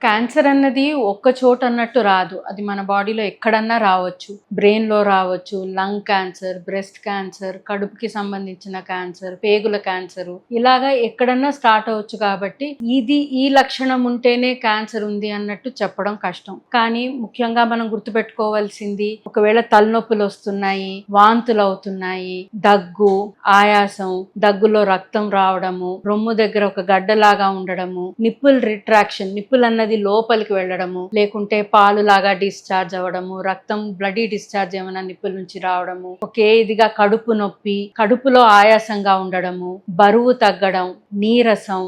Cancer అన్నది ఒక్క చోట అన్నట్టు రాదు. అది మన బాడీలో ఎక్కడన్నా రావచ్చు. బ్రెయిన్‌లో రావచ్చు, లంగ్ క్యాన్సర్, బ్రెస్ట్ క్యాన్సర్, కడుపుకి సంబంధించిన క్యాన్సర్, పేగుల క్యాన్సరు ఇలాగా ఎక్కడన్నా స్టార్ట్ అవ్వచ్చు కాబట్టి ఇది ఈ లక్షణం ఉంటేనే క్యాన్సర్ ఉంది అన్నట్టు చెప్పడం కష్టం. కానీ ముఖ్యంగా మనం గుర్తుపెట్టుకోవాల్సింది ఒకవేళ తలనొప్పులు వస్తున్నాయి, వాంతులు అవుతున్నాయి, దగ్గు, ఆయాసం, దగ్గులో రక్తం రావడము, రొమ్ము దగ్గర ఒక గడ్డలాగా ఉండడము, నిప్పుల్ రిట్రాక్షన్, నిప్పుల్ అన్నది లోపలికి వెళ్ళడము, లేకుంటే పాలు లాగా డిశ్చార్జ్ అవ్వడము, రక్తం బ్లడీ డిశ్చార్జ్ ఏమైనా నిప్పుల నుంచి రావడము, ఒకే ఇదిగా కడుపు నొప్పి, కడుపులో ఆయాసంగా ఉండడము, బరువు తగ్గడం, నీరసం,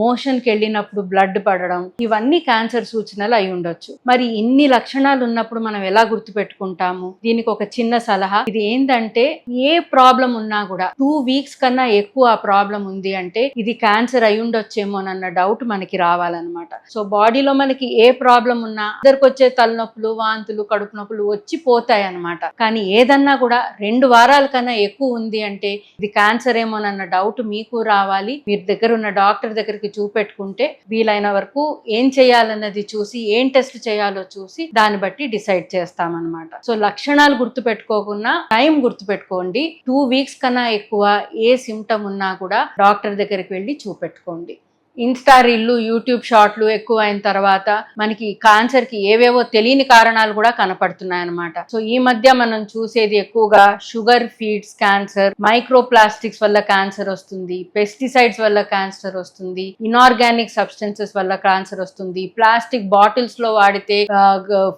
మోషన్కి వెళ్ళినప్పుడు బ్లడ్ పడడం, ఇవన్నీ క్యాన్సర్ సూచనలు అయి ఉండొచ్చు. మరి ఇన్ని లక్షణాలు ఉన్నప్పుడు మనం ఎలా గుర్తుపెట్టుకుంటాము? దీనికి ఒక చిన్న సలహా. ఇది ఏంటంటే ఏ ప్రాబ్లం ఉన్నా కూడా 2 వీక్స్ కన్నా ఎక్కువ ఆ ప్రాబ్లం ఉంది అంటే ఇది క్యాన్సర్ అయి ఉండొచ్చేమోనన్న డౌట్ మనకి రావాలన్నమాట. సో బాడీలో మనకి ఏ ప్రాబ్లం ఉన్నా అందరికి వచ్చే తలనొప్పులు, వాంతులు, కడుపు నొప్పులు వచ్చి పోతాయి అన్నమాట. కానీ ఏదన్నా కూడా 2 వారాల కన్నా ఎక్కువ ఉంది అంటే ఇది క్యాన్సర్ ఏమోనన్న డౌట్ మీకు రావాలి. మీరు దగ్గర ఉన్న డాక్టర్ దగ్గరికి చూపెట్టుకుంటే వీలైన వరకు ఏం చేయాలన్నది చూసి, ఏం టెస్ట్ చేయాలో చూసి దాన్ని బట్టి డిసైడ్ చేస్తామన్నమాట. సో లక్షణాలు గుర్తుపెట్టుకోకుండా టైం గుర్తుపెట్టుకోండి. 2 వీక్స్ కన్నా ఎక్కువ ఏ సిమ్టమ్ ఉన్నా కూడా డాక్టర్ దగ్గరికి వెళ్ళి చూపెట్టుకోండి. ఇన్స్టా రీల్లు, యూట్యూబ్ షార్ట్లు ఎక్కువ అయిన తర్వాత మనకి క్యాన్సర్ కి ఏవేవో తెలియని కారణాలు కూడా కనపడుతున్నాయి అన్నమాట. సో ఈ మధ్య మనం చూసేది ఎక్కువగా sugar feeds cancer, micro plastics వల్ల క్యాన్సర్ వస్తుంది, పెస్టిసైడ్స్ వల్ల క్యాన్సర్ వస్తుంది, ఇనార్గానిక్ సబ్స్టెన్సెస్ వల్ల క్యాన్సర్ వస్తుంది, ప్లాస్టిక్ బాటిల్స్ లో వాడితే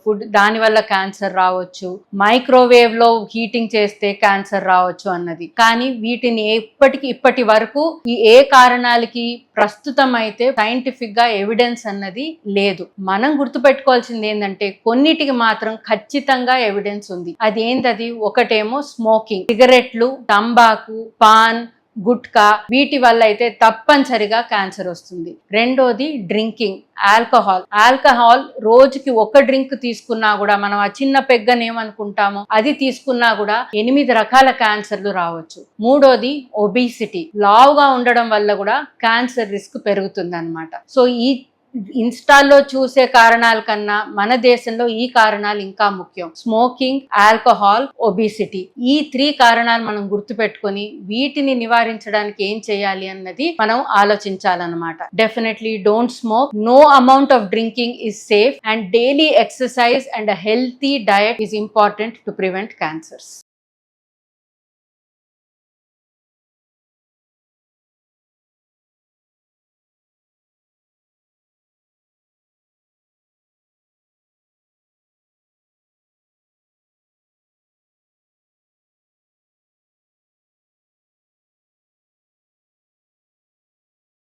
ఫుడ్ దాని వల్ల క్యాన్సర్ రావచ్చు, మైక్రోవేవ్ లో హీటింగ్ చేస్తే క్యాన్సర్ రావచ్చు అన్నది. కానీ వీటిని ఇప్పటి వరకు ఈ ఏ కారణాలకి ప్రస్తుతం అయితే సైంటిఫిక్ గా ఎవిడెన్స్ అన్నది లేదు. మనం గుర్తుపెట్టుకోవాల్సింది ఏంటంటే కొన్నిటికి మాత్రం ఖచ్చితంగా ఎవిడెన్స్ ఉంది. అది ఏంటది? ఒకటేమో స్మోకింగ్, సిగరెట్లు, తంబాకు, పాన్, గుట్కా, వీటి వల్ల అయితే తప్పనిసరిగా క్యాన్సర్ వస్తుంది. రెండోది డ్రింకింగ్, ఆల్కహాల్ రోజుకి ఒక డ్రింక్ తీసుకున్నా కూడా మనం ఆ చిన్న పెగ్గనేమనుకుంటామో అది తీసుకున్నా కూడా 8 రకాల క్యాన్సర్లు రావచ్చు. మూడోది ఒబిసిటీ, లావుగా ఉండడం వల్ల కూడా క్యాన్సర్ రిస్క్ పెరుగుతుంది అన్నమాట. సో ఈ ఇన్స్టాల్లో చూసే కారణాల కన్నా మన దేశంలో ఈ కారణాలు ఇంకా ముఖ్యం. స్మోకింగ్, ఆల్కహాల్, ఒబిసిటీ, ఈ 3 కారణాలు మనం గుర్తుపెట్టుకొని వీటిని నివారించడానికి ఏం చేయాలి అన్నది మనం ఆలోచించాలన్నమాట. Definitely don't smoke, no amount of drinking is safe and daily exercise and a healthy diet is important to prevent cancers.